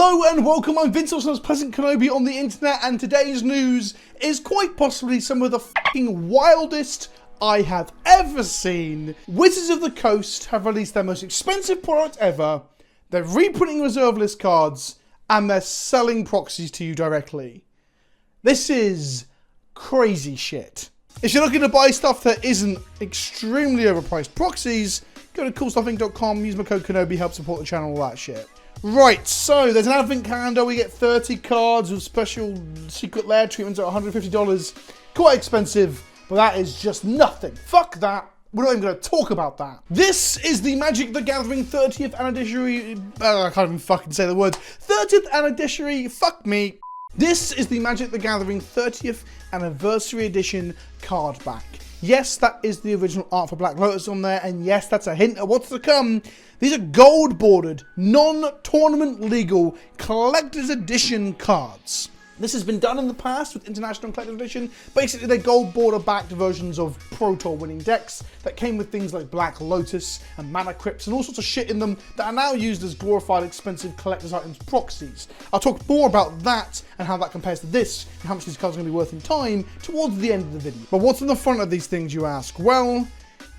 Hello and welcome, I'm Vince, also known as PleasantKenobi on the internet, and today's news is quite possibly some of the fucking wildest I have ever seen. Wizards of the Coast have released their most expensive product ever, they're reprinting reserve list cards, and they're selling proxies to you directly. This is crazy shit. If you're looking to buy stuff that isn't extremely overpriced proxies, go to coolstuffinc.com, use my code Kenobi, help support the channel, all that shit. Right, so there's an advent calendar, we get 30 cards with special secret lair treatments at $150. Quite expensive, but that is just nothing. Fuck that. We're not even going to talk about that. This is the Magic the Gathering 30th anniversary, I can't even fucking say the words. 30th anniversary, fuck me. This is the Magic the Gathering 30th anniversary edition card back. Yes, that is the original art for Black Lotus on there, and yes, that's a hint at what's to come. These are gold bordered, non-tournament legal, collector's edition cards. This has been done in the past with International Collector's Edition. Basically, they're gold border backed versions of Pro Tour winning decks that came with things like Black Lotus and Mana Crypts and all sorts of shit in them that are now used as glorified expensive collector's items proxies. I'll talk more about that and how that compares to this and how much these cards are going to be worth in time towards the end of the video. But what's on the front of these things, you ask? Well,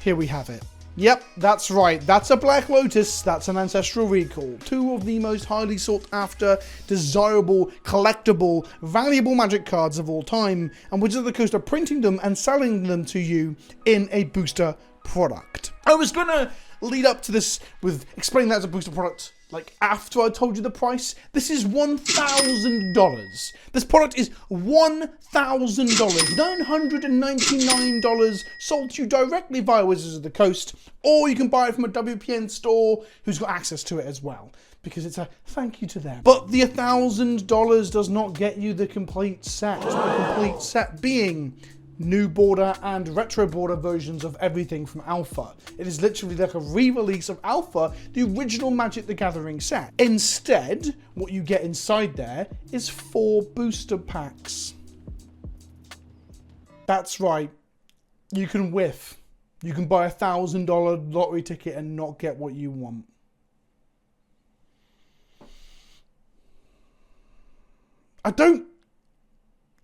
here we have it. Yep, that's right. That's a Black Lotus. That's an Ancestral Recall. Two of the most highly sought after, desirable, collectible, valuable Magic cards of all time. And Wizards of the Coast are printing them and selling them to you in a booster product. I was going to lead up to this with explaining that as a booster product, like after I told you the price. This is $1,000. This product is $1,000, $999 sold to you directly via Wizards of the Coast, or you can buy it from a WPN store who's got access to it as well, because it's a thank you to them. But the $1,000 does not get you the complete set. The complete set being new border and retro border versions of everything from Alpha. It is literally like a re-release of Alpha, the original Magic the Gathering set. Instead, what you get inside there is 4 booster packs. That's right, you can whiff. You can buy a $1,000 lottery ticket and not get what you want.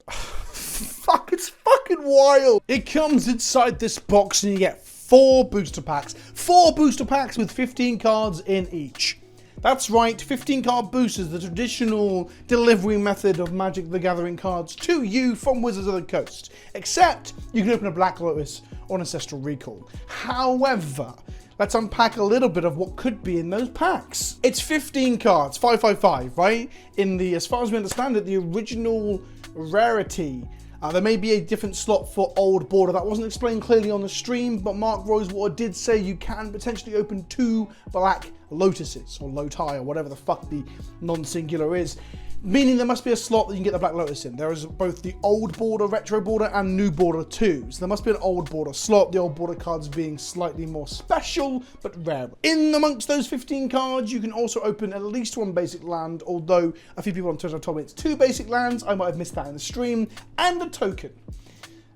Fuck, it's fucking wild. It comes inside this box and you get 4 booster packs. 4 booster packs with 15 cards in each. That's right, 15 card boosters, the traditional delivery method of Magic the Gathering cards to you from Wizards of the Coast. Except you can open a Black Lotus or an Ancestral Recall. However, let's unpack a little bit of what could be in those packs. It's 15 cards, 555, right? In the, as far as we understand it, the original rarity. There may be a different slot for old border. That wasn't explained clearly on the stream, but Mark Rosewater did say you can potentially open 2 Black Lotuses, or Loti, or whatever the fuck the non-singular is. Meaning there must be a slot that you can get the Black Lotus in. There is both the old border, retro border, and new border too. So there must be an old border slot, the old border cards being slightly more special, but rare. In amongst those 15 cards, you can also open at least 1 basic land, although a few people on Twitter have told me it's 2 basic lands. I might have missed that in the stream. And a token.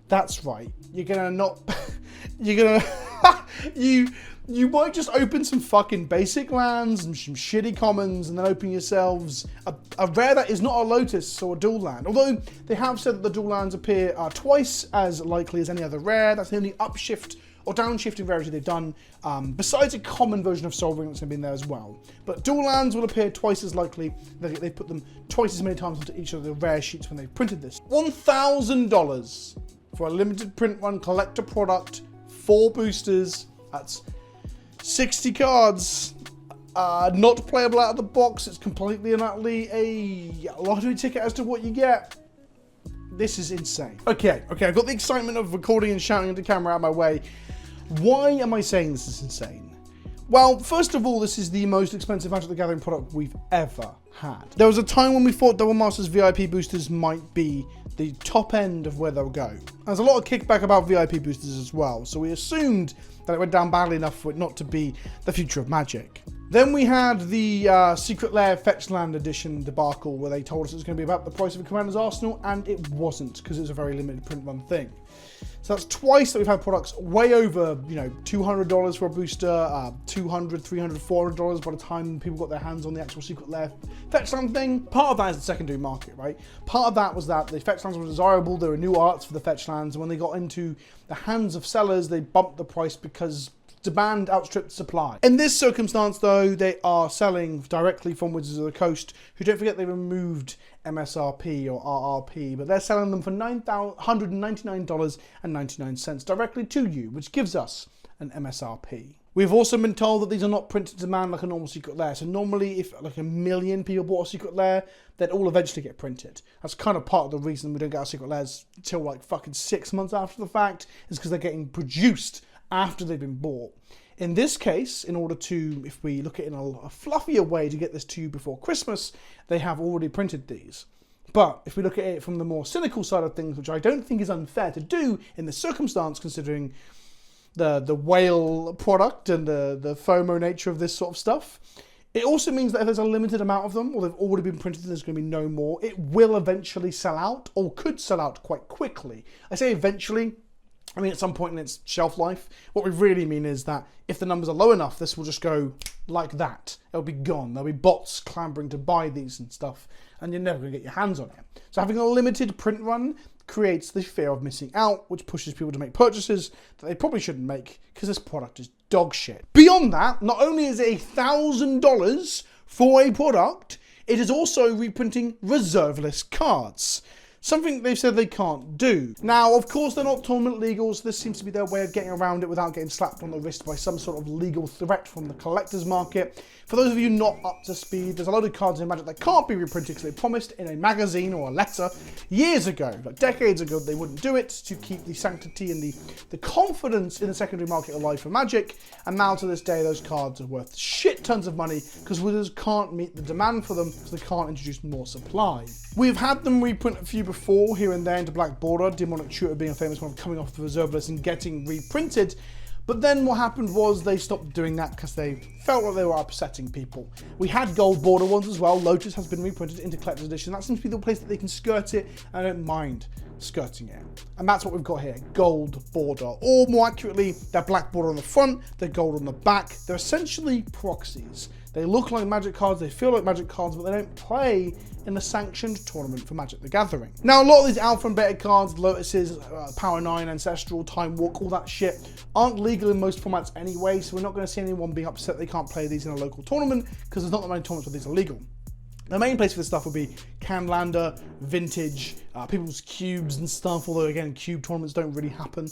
That's right. You're gonna not... you're gonna... You might just open some fucking basic lands and some shitty commons and then open yourselves a rare that is not a Lotus or a dual land. Although they have said that the dual lands appear twice as likely as any other rare. That's the only upshift or downshifting rarity they've done, besides a common version of Soul Ring that's going to be in there as well. But dual lands will appear twice as likely. They put them twice as many times onto each of the rare sheets when they printed this. $1,000 for a limited print run collector product, 4 boosters. That's 60 cards, not playable out of the box. It's completely and utterly a lottery ticket as to what you get. This is insane. Okay, I've got the excitement of recording and shouting into camera out of my way. Why am I saying this is insane? Well, first of all, this is the most expensive Magic the Gathering product we've ever had. There was a time when we thought Double Masters VIP boosters might be the top end of where they'll go. There's a lot of kickback about VIP boosters as well, so we assumed that it went down badly enough for it not to be the future of Magic. Then we had the Secret Lair Fetchland Edition debacle, where they told us it was going to be about the price of a Commander's Arsenal, and it wasn't, because it was a very limited print run thing. So that's twice that we've had products way over, you know, $200 for a booster, $200, $300, $400 by the time people got their hands on the actual Secret Lair Fetchland thing. Part of that is the secondary market, right? Part of that was that the Fetchlands were desirable, there were new arts for the Fetchlands, and when they got into the hands of sellers, they bumped the price because demand outstripped supply. In this circumstance, though, they are selling directly from Wizards of the Coast, who, don't forget, they removed MSRP or RRP, but they're selling them for $999.99 directly to you, which gives us an MSRP. We've also been told that these are not printed to demand like a normal Secret Lair. So normally, if like 1 million people bought a Secret Lair, they'd all eventually get printed. That's kind of part of the reason we don't get our Secret Lairs until like fucking 6 months after the fact, is because they're getting produced after they've been bought. In this case, in order to, if we look at it in a fluffier way to get this to you before Christmas, they have already printed these. But if we look at it from the more cynical side of things, which I don't think is unfair to do in this circumstance, considering the whale product and the FOMO nature of this sort of stuff, it also means that if there's a limited amount of them, or they've already been printed and there's going to be no more, it will eventually sell out, or could sell out quite quickly. I say eventually, I mean, at some point in its shelf life. What we really mean is that if the numbers are low enough, this will just go like that. It'll be gone. There'll be bots clambering to buy these and stuff, and you're never going to get your hands on it. So having a limited print run creates the fear of missing out, which pushes people to make purchases that they probably shouldn't make, because this product is dog shit. Beyond that, not only is it $1,000 for a product, it is also reprinting reserve list cards. Something they've said they can't do. Now, of course, they're not tournament legal, so this seems to be their way of getting around it without getting slapped on the wrist by some sort of legal threat from the collector's market. For those of you not up to speed, there's a load of cards in Magic that can't be reprinted because they promised in a magazine or a letter years ago, like decades ago, they wouldn't do it to keep the sanctity and the confidence in the secondary market alive for Magic. And now to this day, those cards are worth shit tons of money because Wizards can't meet the demand for them because they can't introduce more supply. We've had them reprint a few before, here and there, into Black Border, Demonic Tutor being a famous one of coming off the reserve list and getting reprinted. But then what happened was they stopped doing that because they felt like they were upsetting people. We had Gold Border ones as well. Lotus has been reprinted into Collector's Edition. That seems to be the place that they can skirt it, and I don't mind skirting it. And that's what we've got here, Gold Border. Or more accurately, they're Black Border on the front, they're gold on the back. They're essentially proxies. They look like Magic cards, they feel like Magic cards, but they don't play in a sanctioned tournament for Magic the Gathering. Now, a lot of these Alpha and Beta cards, Lotuses, Power 9, Ancestral, Time Walk, all that shit, aren't legal in most formats anyway, so we're not going to see anyone being upset they can't play these in a local tournament, because there's not that many tournaments where these are legal. The main place for this stuff would be Canlander, Vintage, people's cubes and stuff, although again, cube tournaments don't really happen.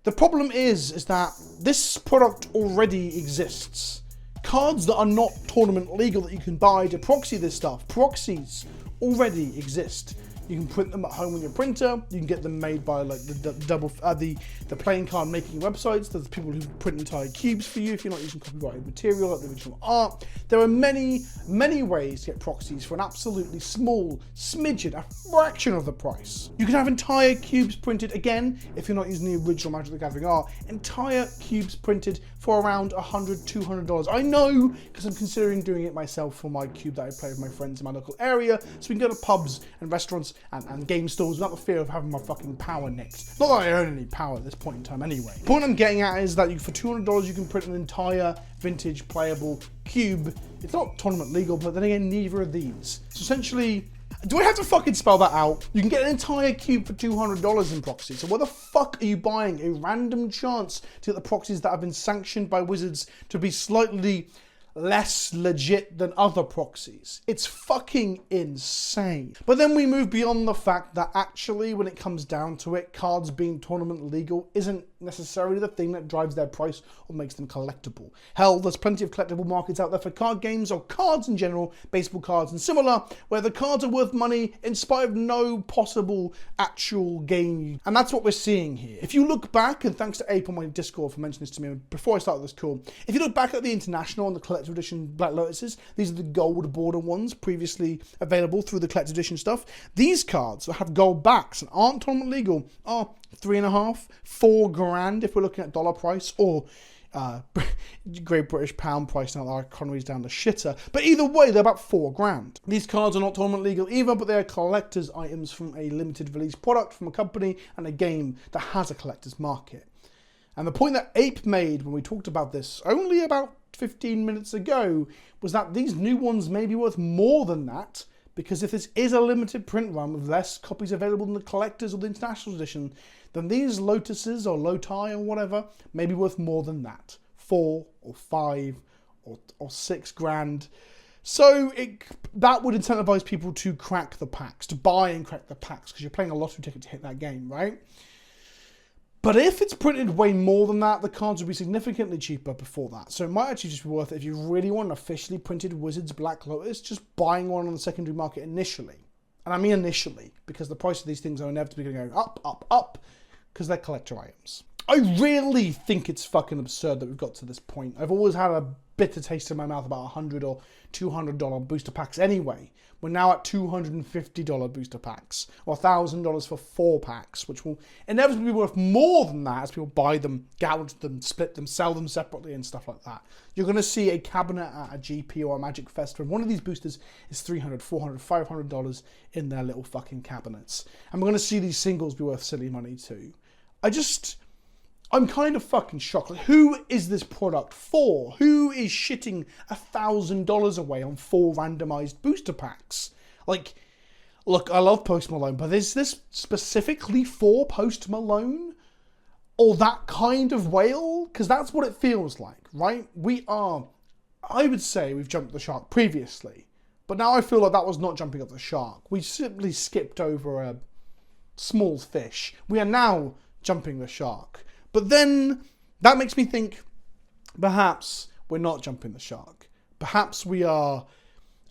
The problem is that this product already exists. Cards that are not tournament legal that you can buy to proxy this stuff, proxies already exist. You can print them at home on your printer. You can get them made by like the playing card making websites. There's people who print entire cubes for you if you're not using copyrighted material like the original art. There are many, many ways to get proxies for an absolutely small smidgen, a fraction of the price. You can have entire cubes printed, again, if you're not using the original Magic the Gathering art, entire cubes printed for around $100, $200. I know, because I'm considering doing it myself for my cube that I play with my friends in my local area, so we can go to pubs and restaurants and game stores without the fear of having my fucking power nicked. Not that I own any power at this point in time anyway. The point I'm getting at is that for $200 you can print an entire vintage playable cube. It's not tournament legal, but then again, neither are these. So essentially, do I have to fucking spell that out? You can get an entire cube for $200 in proxy. So why the fuck are you buying a random chance to get the proxies that have been sanctioned by Wizards to be slightly less legit than other proxies? It's fucking insane. But then we move beyond the fact that actually, when it comes down to it, cards being tournament legal isn't necessarily the thing that drives their price or makes them collectible. Hell, there's plenty of collectible markets out there for card games or cards in general, baseball cards and similar, where the cards are worth money in spite of no possible actual gain. And that's what we're seeing here. If you look back, and thanks to Ape on my Discord for mentioning this to me before I started this call, if you look back at the International and the Collector's Edition Black Lotuses, these are the Gold Border ones previously available through the Collector's Edition stuff. These cards that have gold backs and aren't tournament legal are $3.5, $4 grand if we're looking at dollar price, or Great British pound price now that our economy's down the shitter. But either way, they're about £4 grand. These cards are not tournament legal either, but they are collector's items from a limited release product from a company and a game that has a collector's market. And the point that Ape made when we talked about this only about 15 minutes ago was that these new ones may be worth more than that, because if this is a limited print run with less copies available than the collector's or the international edition, then these Lotuses or Loti or whatever may be worth more than that. 4 or 5 or £6 So that would incentivize people to crack the packs, to buy and crack the packs, because you're playing a lottery ticket to hit that game, right? But if it's printed way more than that, the cards will be significantly cheaper before that. So it might actually just be worth it if you really want an officially printed Wizards Black Lotus, just buying one on the secondary market initially. And I mean initially, because the price of these things are inevitably going to go up, up, up, because they're collector items. I really think it's fucking absurd that we've got to this point. I've always had a bitter taste in my mouth about $100 or $200 booster packs anyway. We're now at $250 booster packs, or $1,000 for 4 packs, which will inevitably be worth more than that as people buy them, gouge them, split them, sell them separately and stuff like that. You're going to see a cabinet at a GP or a Magic Fest when one of these boosters is $300, $400, $500 in their little fucking cabinets. And we're going to see these singles be worth silly money too. I'm kind of fucking shocked. Like, who is this product for? Who is shitting $1,000 away on 4 randomized booster packs? Like, look, I love Post Malone, but is this specifically for Post Malone? Or that kind of whale? Because that's what it feels like, right? I would say we've jumped the shark previously, but now I feel like that was not jumping up the shark. We simply skipped over a small fish. We are now jumping the shark. But then that makes me think perhaps we're not jumping the shark. Perhaps we are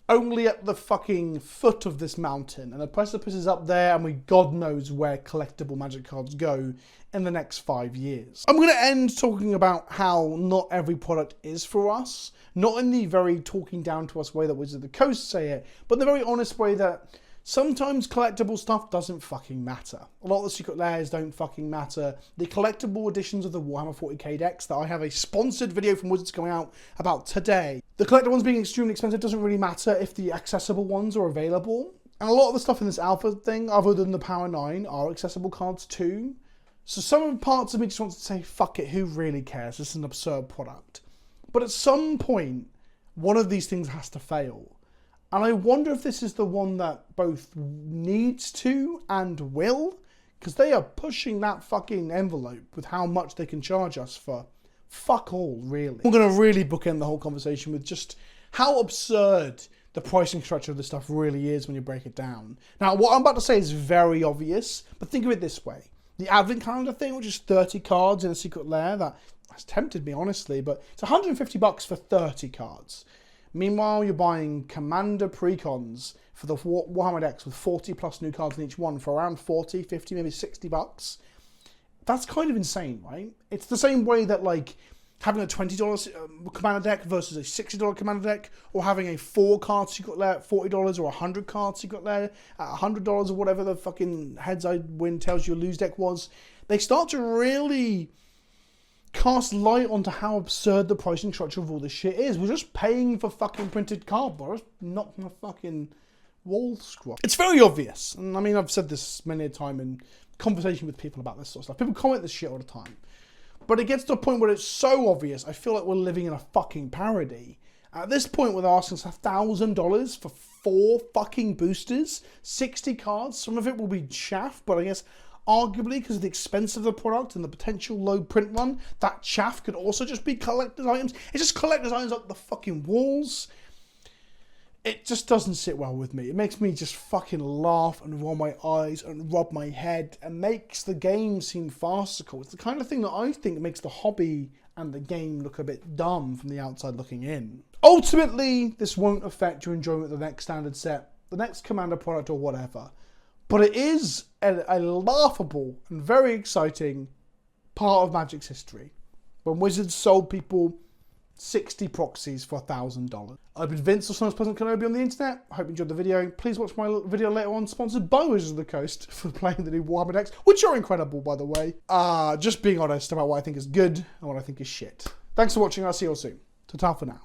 only at the fucking foot of this mountain and the precipice is up there and God knows where collectible Magic cards go in the next 5 years. I'm going to end talking about how not every product is for us. Not in the very talking down to us way that Wizards of the Coast say it, but in the very honest way that sometimes collectible stuff doesn't fucking matter. A lot of the secret layers don't fucking matter. The collectible editions of the Warhammer 40k decks that I have a sponsored video from Wizards coming out about today. The collector ones being extremely expensive doesn't really matter if the accessible ones are available. And a lot of the stuff in this alpha thing, other than the Power 9, are accessible cards too. So some parts of me just wants to say, fuck it, who really cares? This is an absurd product. But at some point, one of these things has to fail. And I wonder if this is the one that both needs to and will, because they are pushing that fucking envelope with how much they can charge us for fuck all, really. I'm going to really bookend the whole conversation with just how absurd the pricing structure of this stuff really is when you break it down. Now, what I'm about to say is very obvious, but think of it this way. The Advent Calendar thing, which is 30 cards in a secret lair, that has tempted me, honestly, but it's $150 for 30 cards. Meanwhile, you're buying Commander Precons for the Warhammer decks with 40 plus new cards in each one for around 40, 50, maybe $60. That's kind of insane, right? It's the same way that, like, having a $20 Commander deck versus a $60 Commander deck, or having a 4-card Secret Lair at $40 or a 100-card Secret Lair at $100 or whatever the fucking heads I win, tails you lose deck was. They start to really cast light onto how absurd the pricing structure of all this shit is. We're just paying for fucking printed cardboard, not my fucking wall scroll. It's very obvious, and I mean, I've said this many a time in conversation with people about this sort of stuff. People comment this shit all the time. But it gets to a point where it's so obvious, I feel like we're living in a fucking parody. At this point, we're asking us $1,000 for 4 fucking boosters, 60 cards. Some of it will be chaff, but I guess arguably, because of the expense of the product and the potential low print run, that chaff could also just be collector's items. It's just collector's items up the fucking walls. It just doesn't sit well with me. It makes me just fucking laugh and roll my eyes and rub my head and makes the game seem farcical. It's the kind of thing that I think makes the hobby and the game look a bit dumb from the outside looking in. Ultimately, this won't affect your enjoyment of the next standard set, the next Commander product or whatever. But it is a laughable and very exciting part of Magic's history when Wizards sold people 60 proxies for $1,000. I've been Vince, also known as PleasantKenobi on the internet. I hope you enjoyed the video. Please watch my video later on, sponsored by Wizards of the Coast, for playing the new Warhammer decks, which are incredible, by the way. Just being honest about what I think is good and what I think is shit. Thanks for watching. I'll see you all soon. Ta-ta for now.